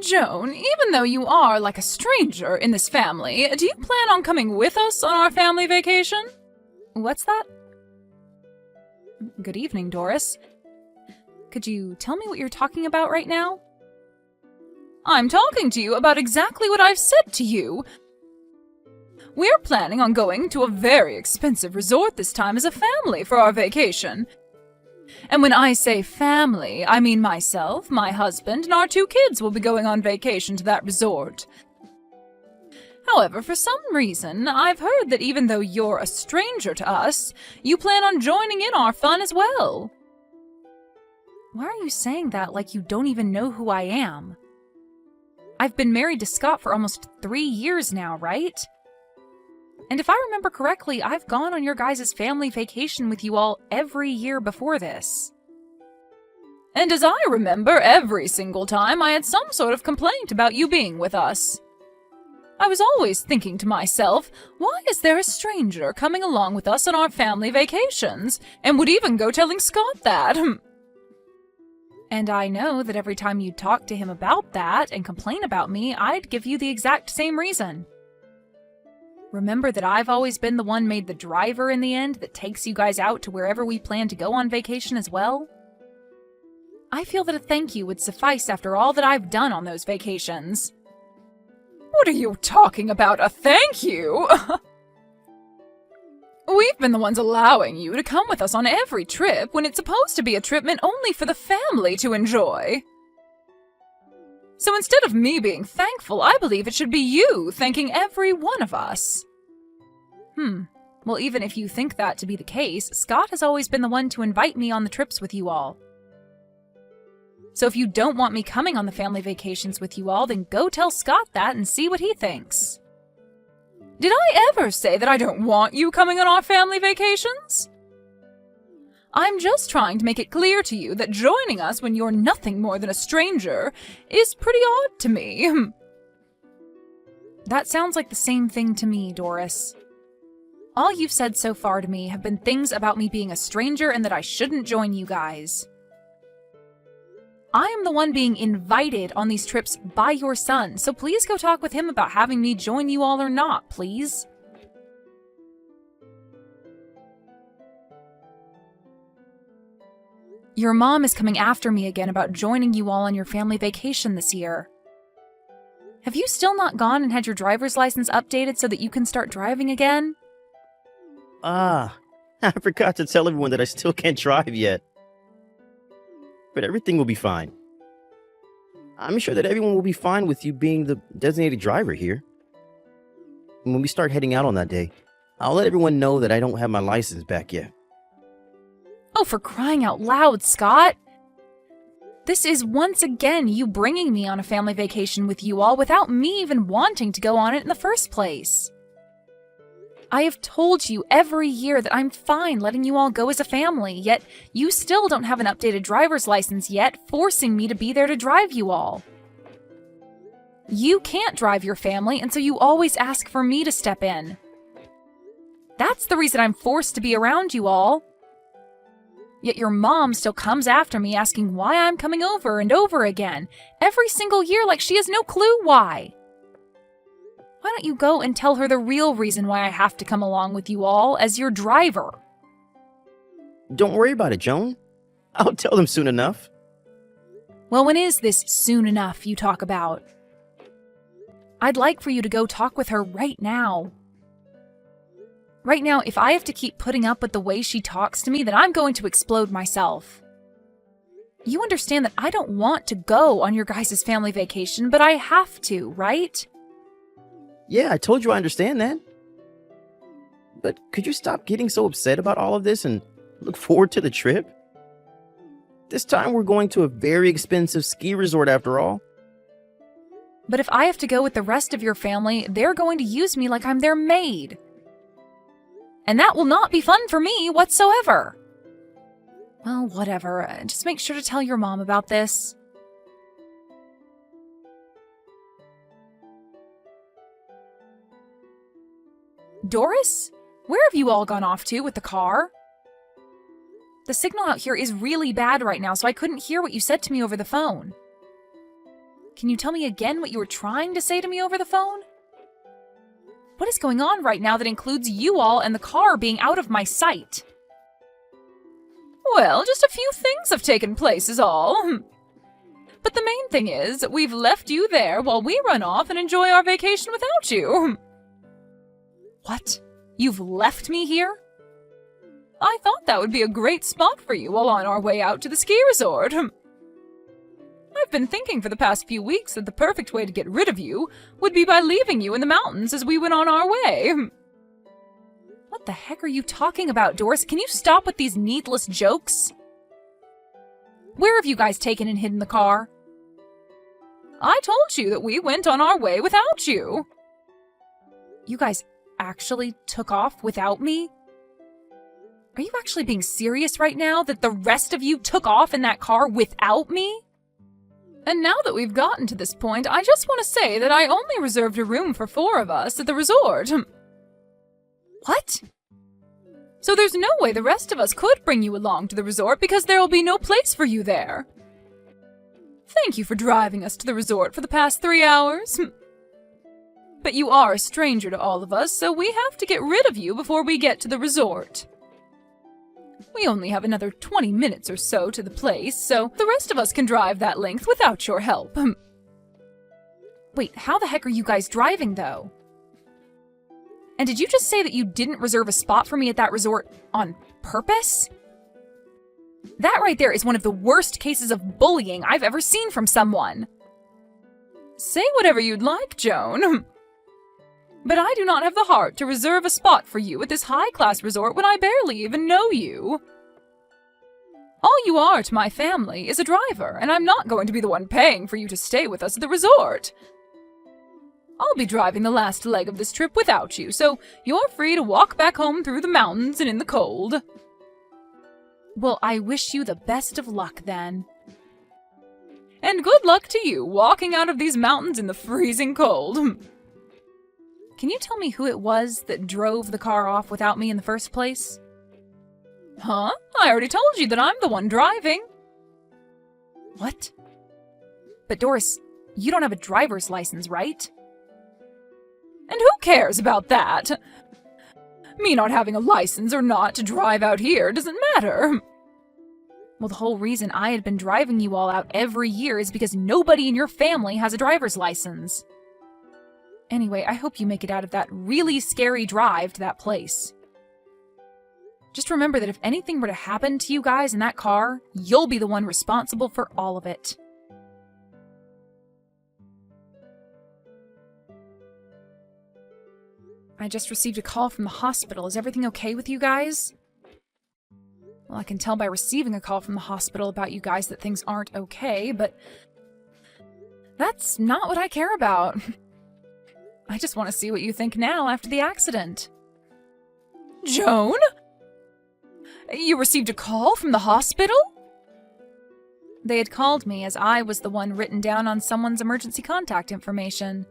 Joan, even though you are like a stranger in this family, do you plan on coming with us on our family vacation? What's that? Good evening, Doris. Could you tell me what you're talking about right now? I'm talking to you about exactly what I've said to you. We're planning on going to a very expensive resort this time as a family for our vacation. And when I say family, I mean myself, my husband, and our 2 kids will be going on vacation to that resort. However, for some reason, I've heard that even though you're a stranger to us, you plan on joining in our fun as well. Why are you saying that like you don't even know who I am? I've been married to Scott for almost 3 years now, right? And if I remember correctly, I've gone on your guys' family vacation with you all every year before this. And as I remember, every single time I had some sort of complaint about you being with us. I was always thinking to myself, why is there a stranger coming along with us on our family vacations? And would even go telling Scott that. And I know that every time you talk to him about that and complain about me, I'd give you the exact same reason. Remember that I've always been the one made the driver in the end that takes you guys out to wherever we plan to go on vacation as well? I feel that a thank you would suffice after all that I've done on those vacations. What are you talking about, a thank you? We've been the ones allowing you to come with us on every trip when it's supposed to be a trip meant only for the family to enjoy. So instead of me being thankful, I believe it should be you thanking every one of us. Well, even if you think that to be the case, Scott has always been the one to invite me on the trips with you all. So if you don't want me coming on the family vacations with you all, then go tell Scott that and see what he thinks. Did I ever say that I don't want you coming on our family vacations? I'm just trying to make it clear to you that joining us when you're nothing more than a stranger is pretty odd to me. That sounds like the same thing to me, Doris. All you've said so far to me have been things about me being a stranger and that I shouldn't join you guys. I am the one being invited on these trips by your son, so please go talk with him about having me join you all or not, please. Your mom is coming after me again about joining you all on your family vacation this year. Have you still not gone and had your driver's license updated so that you can start driving again? I forgot to tell everyone that I still can't drive yet. But everything will be fine. I'm sure that everyone will be fine with you being the designated driver here. And when we start heading out on that day, I'll let everyone know that I don't have my license back yet. Oh, for crying out loud, Scott! This is once again you bringing me on a family vacation with you all without me even wanting to go on it in the first place. I have told you every year that I'm fine letting you all go as a family, yet you still don't have an updated driver's license yet, forcing me to be there to drive you all. You can't drive your family, and so you always ask for me to step in. That's the reason I'm forced to be around you all. Yet your mom still comes after me asking why I'm coming over and over again, every single year like she has no clue why. Why don't you go and tell her the real reason why I have to come along with you all as your driver? Don't worry about it, Joan. I'll tell them soon enough. Well, when is this soon enough you talk about? I'd like for you to go talk with her right now. Right now, if I have to keep putting up with the way she talks to me, then I'm going to explode myself. You understand that I don't want to go on your guys' family vacation, but I have to, right? Yeah, I told you I understand that. But could you stop getting so upset about all of this and look forward to the trip? This time we're going to a very expensive ski resort after all. But if I have to go with the rest of your family, they're going to use me like I'm their maid. And that will not be fun for me whatsoever. Well, whatever. Just make sure to tell your mom about this. Doris? Where have you all gone off to with the car? The signal out here is really bad right now, so I couldn't hear what you said to me over the phone. Can you tell me again what you were trying to say to me over the phone? What is going on right now that includes you all and the car being out of my sight? Well, just a few things have taken place is all. But the main thing is, we've left you there while we run off and enjoy our vacation without you. What? You've left me here? I thought that would be a great spot for you while on our way out to the ski resort. I've been thinking for the past few weeks that the perfect way to get rid of you would be by leaving you in the mountains as we went on our way. What the heck are you talking about, Doris? Can you stop with these needless jokes? Where have you guys taken and hidden the car? I told you that we went on our way without you. You guys actually took off without me? Are you actually being serious right now that the rest of you took off in that car without me? And now that we've gotten to this point, I just want to say that I only reserved a room for 4 of us at the resort. What? So there's no way the rest of us could bring you along to the resort because there will be no place for you there. Thank you for driving us to the resort for the past 3 hours. But you are a stranger to all of us, so we have to get rid of you before we get to the resort. We only have another 20 minutes or so to the place, so the rest of us can drive that length without your help. Wait, how the heck are you guys driving, though? And did you just say that you didn't reserve a spot for me at that resort on purpose? That right there is one of the worst cases of bullying I've ever seen from someone. Say whatever you'd like, Joan. But I do not have the heart to reserve a spot for you at this high-class resort when I barely even know you. All you are to my family is a driver, and I'm not going to be the one paying for you to stay with us at the resort. I'll be driving the last leg of this trip without you, so you're free to walk back home through the mountains and in the cold. Well, I wish you the best of luck, then. And good luck to you, walking out of these mountains in the freezing cold. Can you tell me who it was that drove the car off without me in the first place? Huh? I already told you that I'm the one driving. What? But Doris, you don't have a driver's license, right? And who cares about that? Me not having a license or not to drive out here doesn't matter. Well, the whole reason I had been driving you all out every year is because nobody in your family has a driver's license. Anyway, I hope you make it out of that really scary drive to that place. Just remember that if anything were to happen to you guys in that car, you'll be the one responsible for all of it. I just received a call from the hospital. Is everything okay with you guys? Well, I can tell by receiving a call from the hospital about you guys that things aren't okay, but that's not what I care about. I just want to see what you think now after the accident. Joan? You received a call from the hospital? They had called me as I was the one written down on someone's emergency contact information.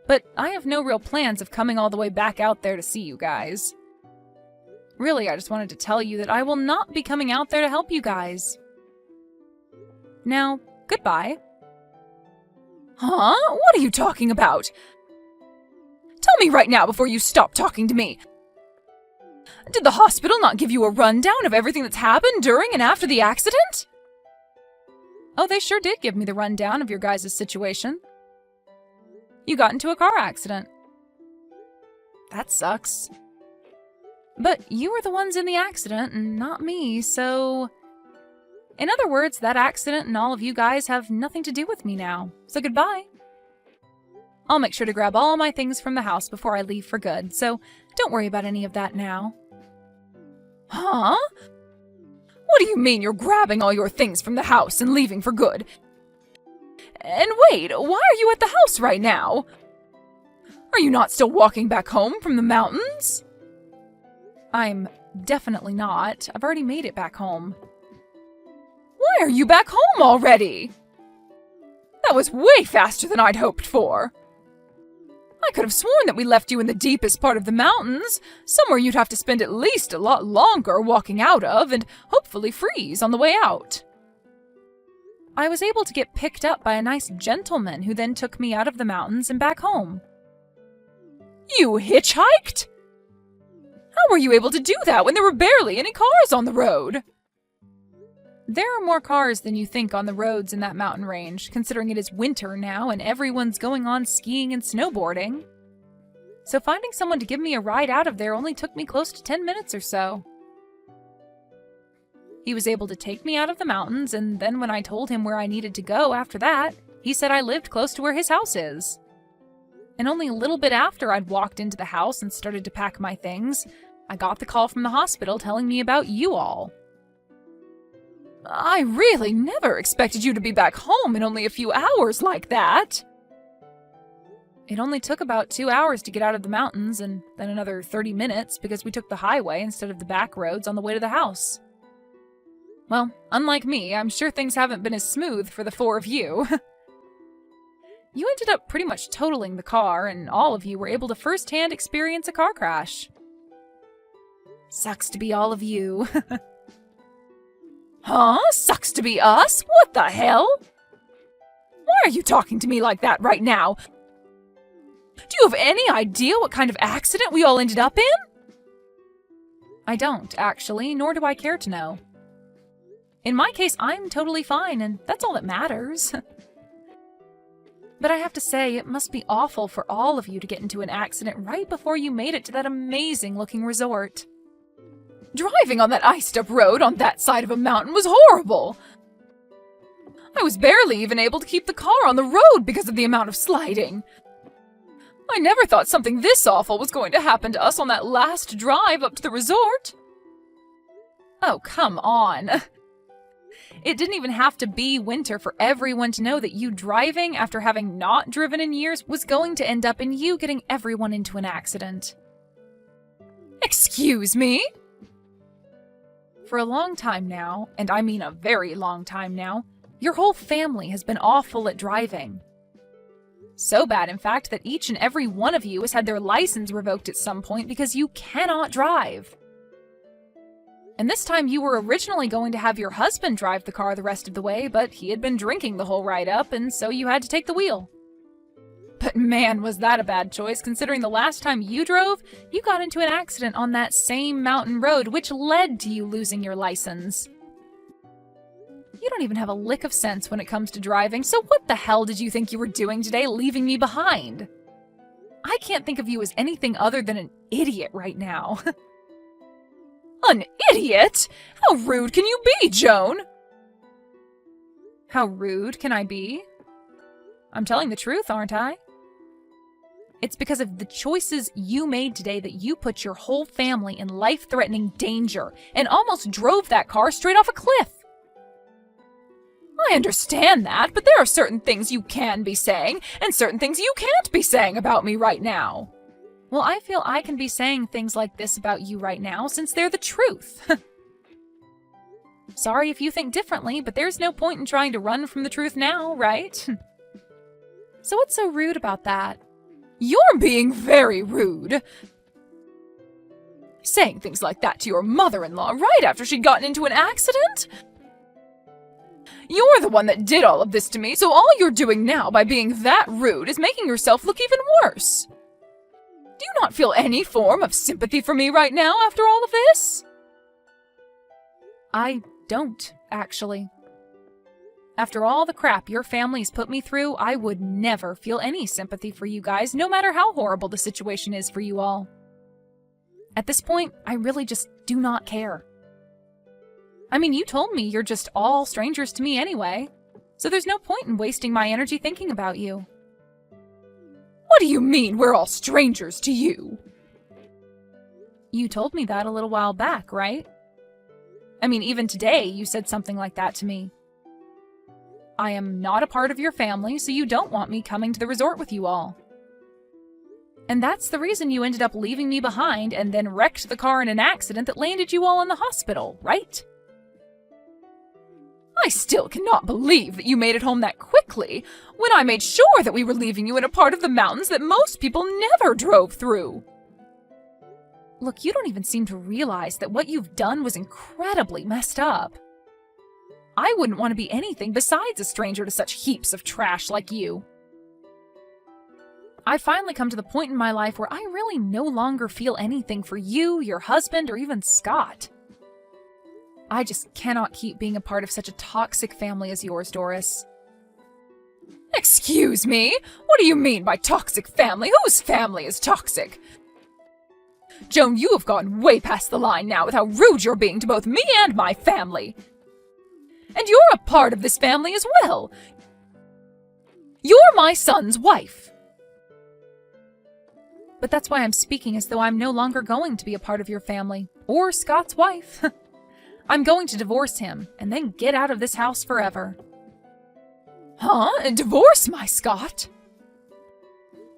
But I have no real plans of coming all the way back out there to see you guys. Really, I just wanted to tell you that I will not be coming out there to help you guys. Now, goodbye. Huh? What are you talking about? Tell me right now before you stop talking to me. Did the hospital not give you a rundown of everything that's happened during and after the accident? Oh, they sure did give me the rundown of your guys' situation. You got into a car accident. That sucks. But you were the ones in the accident and not me, so... In other words, that accident and all of you guys have nothing to do with me now. So goodbye. I'll make sure to grab all my things from the house before I leave for good, so don't worry about any of that now. Huh? What do you mean you're grabbing all your things from the house and leaving for good? And wait, why are you at the house right now? Are you not still walking back home from the mountains? I'm definitely not. I've already made it back home. Why are you back home already? That was way faster than I'd hoped for. I could have sworn that we left you in the deepest part of the mountains, somewhere you'd have to spend at least a lot longer walking out of and hopefully freeze on the way out. I was able to get picked up by a nice gentleman who then took me out of the mountains and back home. You hitchhiked? How were you able to do that when there were barely any cars on the road? There are more cars than you think on the roads in that mountain range, considering it is winter now and everyone's going on skiing and snowboarding. So finding someone to give me a ride out of there only took me close to 10 minutes or so. He was able to take me out of the mountains, and then when I told him where I needed to go after that, he said I lived close to where his house is. And only a little bit after I'd walked into the house and started to pack my things, I got the call from the hospital telling me about you all. I really never expected you to be back home in only a few hours like that. It only took about 2 hours to get out of the mountains, and then another 30 minutes because we took the highway instead of the back roads on the way to the house. Well, unlike me, I'm sure things haven't been as smooth for the four of you. You ended up pretty much totaling the car, and all of you were able to first-hand experience a car crash. Sucks to be all of you. Huh? Sucks to be us? What the hell? Why are you talking to me like that right now? Do you have any idea what kind of accident we all ended up in? I don't, actually, nor do I care to know. In my case, I'm totally fine, and that's all that matters. But I have to say, it must be awful for all of you to get into an accident right before you made it to that amazing-looking resort. Driving on that iced-up road on that side of a mountain was horrible. I was barely even able to keep the car on the road because of the amount of sliding. I never thought something this awful was going to happen to us on that last drive up to the resort. Oh, come on. It didn't even have to be winter for everyone to know that you driving after having not driven in years was going to end up in you getting everyone into an accident. Excuse me? For a long time now, and I mean a very long time now, your whole family has been awful at driving. So bad, in fact, that each and every one of you has had their license revoked at some point because you cannot drive. And this time you were originally going to have your husband drive the car the rest of the way, but he had been drinking the whole ride up, and so you had to take the wheel. But man, was that a bad choice, considering the last time you drove, you got into an accident on that same mountain road, which led to you losing your license. You don't even have a lick of sense when it comes to driving, so what the hell did you think you were doing today, leaving me behind? I can't think of you as anything other than an idiot right now. An idiot? How rude can you be, Joan? How rude can I be? I'm telling the truth, aren't I? It's because of the choices you made today that you put your whole family in life-threatening danger and almost drove that car straight off a cliff. I understand that, but there are certain things you can be saying and certain things you can't be saying about me right now. Well, I feel I can be saying things like this about you right now since they're the truth. Sorry if you think differently, but there's no point in trying to run from the truth now, right? So what's so rude about that? You're being very rude. Saying things like that to your mother-in-law right after she'd gotten into an accident? You're the one that did all of this to me, so all you're doing now by being that rude is making yourself look even worse. Do you not feel any form of sympathy for me right now after all of this? I don't, actually. After all the crap your family's put me through, I would never feel any sympathy for you guys, no matter how horrible the situation is for you all. At this point, I really just do not care. I mean, you told me you're just all strangers to me anyway, so there's no point in wasting my energy thinking about you. What do you mean we're all strangers to you? You told me that a little while back, right? I mean, even today you said something like that to me. I am not a part of your family, so you don't want me coming to the resort with you all. And that's the reason you ended up leaving me behind and then wrecked the car in an accident that landed you all in the hospital, right? I still cannot believe that you made it home that quickly, when I made sure that we were leaving you in a part of the mountains that most people never drove through. Look, you don't even seem to realize that what you've done was incredibly messed up. I wouldn't want to be anything besides a stranger to such heaps of trash like you. I've finally come to the point in my life where I really no longer feel anything for you, your husband, or even Scott. I just cannot keep being a part of such a toxic family as yours, Doris. Excuse me? What do you mean by toxic family? Whose family is toxic? Joan, you have gone way past the line now with how rude you're being to both me and my family. And you're a part of this family as well. You're my son's wife. But that's why I'm speaking as though I'm no longer going to be a part of your family, or Scott's wife. I'm going to divorce him, and then get out of this house forever. Huh? And divorce my Scott?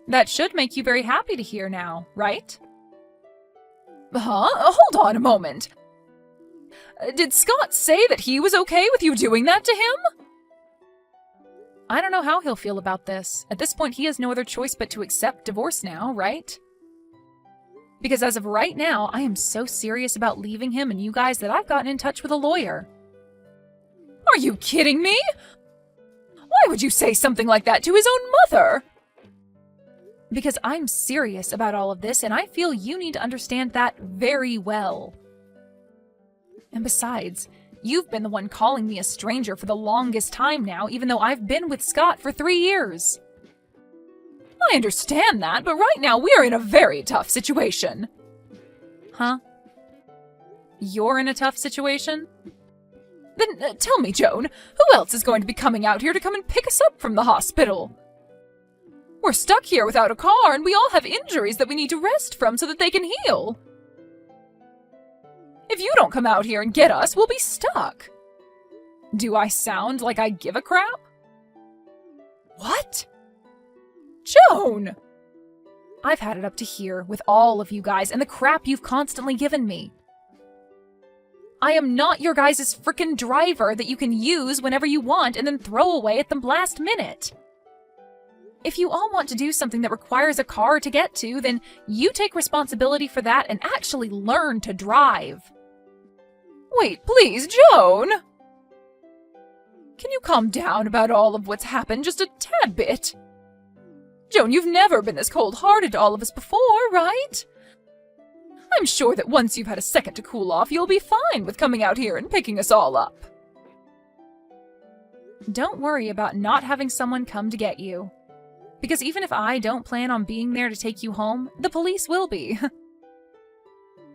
That should make you very happy to hear now, right? Huh? Hold on a moment. Did Scott say that he was okay with you doing that to him? I don't know how he'll feel about this. At this point, he has no other choice but to accept divorce now, right? Because as of right now, I am so serious about leaving him and you guys that I've gotten in touch with a lawyer. Are you kidding me? Why would you say something like that to his own mother? Because I'm serious about all of this, and I feel you need to understand that very well. And besides, you've been the one calling me a stranger for the longest time now, even though I've been with Scott for 3 years. I understand that, but right now we are in a very tough situation. Huh? You're in a tough situation? Then tell me, Joan, who else is going to be coming out here to come and pick us up from the hospital? We're stuck here without a car, and we all have injuries that we need to rest from so that they can heal. If you don't come out here and get us, we'll be stuck. Do I sound like I give a crap? What? Joan! I've had it up to here with all of you guys and the crap you've constantly given me. I am not your guys' frickin' driver that you can use whenever you want and then throw away at the last minute. If you all want to do something that requires a car to get to, then you take responsibility for that and actually learn to drive. Wait, please, Joan! Can you calm down about all of what's happened just a tad bit? Joan, you've never been this cold-hearted to all of us before, right? I'm sure that once you've had a second to cool off, you'll be fine with coming out here and picking us all up. Don't worry about not having someone come to get you. Because even if I don't plan on being there to take you home, the police will be.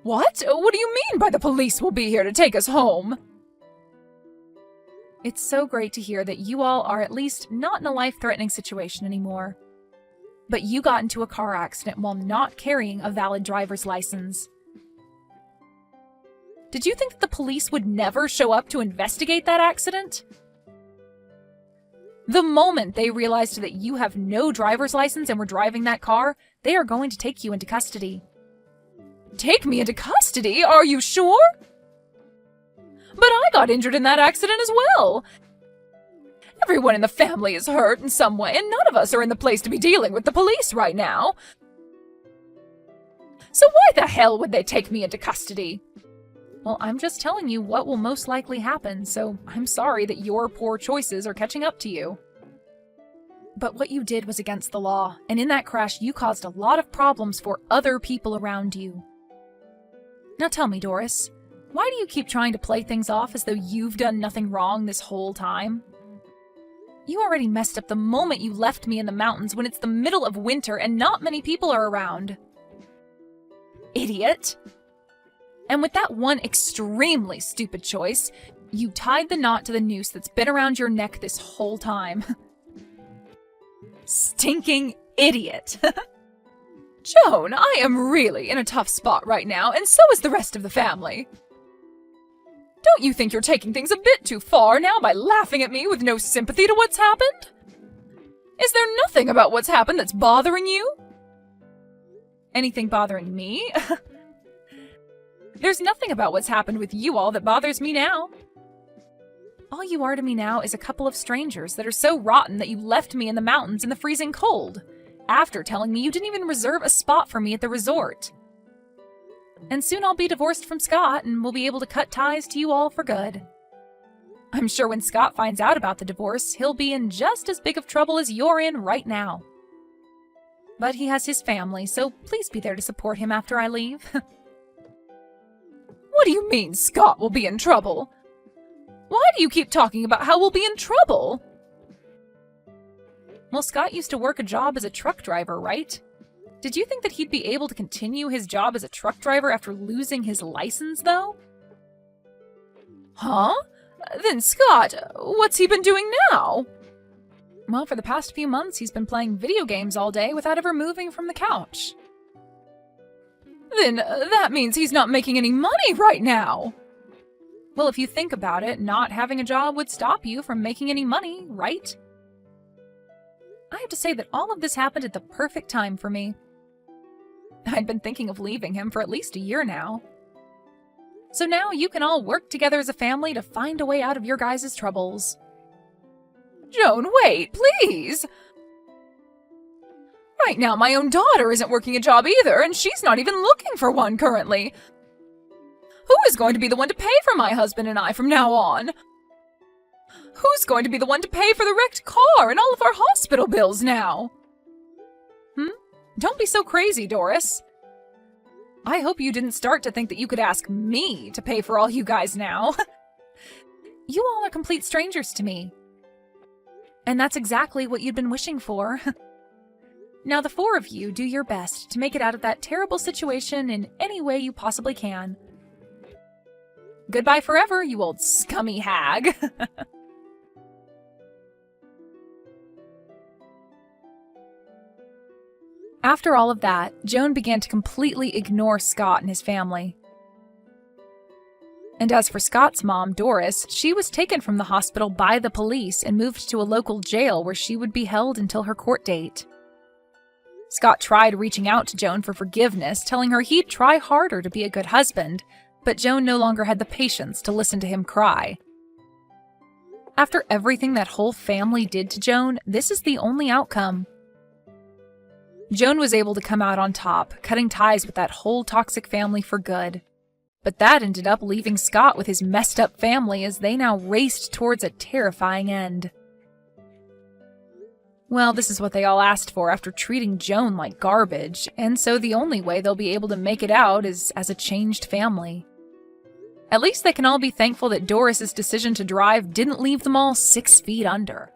What? What do you mean by the police will be here to take us home? It's so great to hear that you all are at least not in a life-threatening situation anymore. But you got into a car accident while not carrying a valid driver's license. Did you think that the police would never show up to investigate that accident? The moment they realized that you have no driver's license and were driving that car, they are going to take you into custody. Take me into custody? Are you sure? But I got injured in that accident as well. Everyone in the family is hurt in some way, and none of us are in the place to be dealing with the police right now. So why the hell would they take me into custody? Well, I'm just telling you what will most likely happen, so I'm sorry that your poor choices are catching up to you. But what you did was against the law, and in that crash you caused a lot of problems for other people around you. Now tell me, Doris, why do you keep trying to play things off as though you've done nothing wrong this whole time? You already messed up the moment you left me in the mountains when it's the middle of winter and not many people are around. Idiot! And with that one extremely stupid choice, you tied the knot to the noose that's been around your neck this whole time. Stinking idiot! Joan, I am really in a tough spot right now, and so is the rest of the family. Don't you think you're taking things a bit too far now by laughing at me with no sympathy to what's happened? Is there nothing about what's happened that's bothering you? Anything bothering me? There's nothing about what's happened with you all that bothers me now. All you are to me now is a couple of strangers that are so rotten that you left me in the mountains in the freezing cold, after telling me you didn't even reserve a spot for me at the resort. And soon I'll be divorced from Scott, and we'll be able to cut ties to you all for good. I'm sure when Scott finds out about the divorce, he'll be in just as big of trouble as you're in right now. But he has his family, so please be there to support him after I leave. What do you mean Scott will be in trouble? Why do you keep talking about how we'll be in trouble? Well, Scott used to work a job as a truck driver, right? Did you think that he'd be able to continue his job as a truck driver after losing his license, though? Huh? Then Scott, what's he been doing now? Well, for the past few months, he's been playing video games all day without ever moving from the couch. Then that means he's not making any money right now. Well, if you think about it, not having a job would stop you from making any money, right? I have to say that all of this happened at the perfect time for me. I'd been thinking of leaving him for at least a year now. So now you can all work together as a family to find a way out of your guys' troubles. Joan, wait, please! Right now, my own daughter isn't working a job either, and she's not even looking for one currently. Who is going to be the one to pay for my husband and I from now on? Who's going to be the one to pay for the wrecked car and all of our hospital bills now? Don't be so crazy, Doris. I hope you didn't start to think that you could ask me to pay for all you guys now. You all are complete strangers to me. And that's exactly what you'd been wishing for. Now the four of you do your best to make it out of that terrible situation in any way you possibly can. Goodbye forever, you old scummy hag. After all of that, Joan began to completely ignore Scott and his family. And as for Scott's mom, Doris, she was taken from the hospital by the police and moved to a local jail where she would be held until her court date. Scott tried reaching out to Joan for forgiveness, telling her he'd try harder to be a good husband, but Joan no longer had the patience to listen to him cry. After everything that whole family did to Joan, this is the only outcome. Joan was able to come out on top, cutting ties with that whole toxic family for good. But that ended up leaving Scott with his messed up family as they now raced towards a terrifying end. Well, this is what they all asked for after treating Joan like garbage, and so the only way they'll be able to make it out is as a changed family. At least they can all be thankful that Doris's decision to drive didn't leave them all 6 feet under.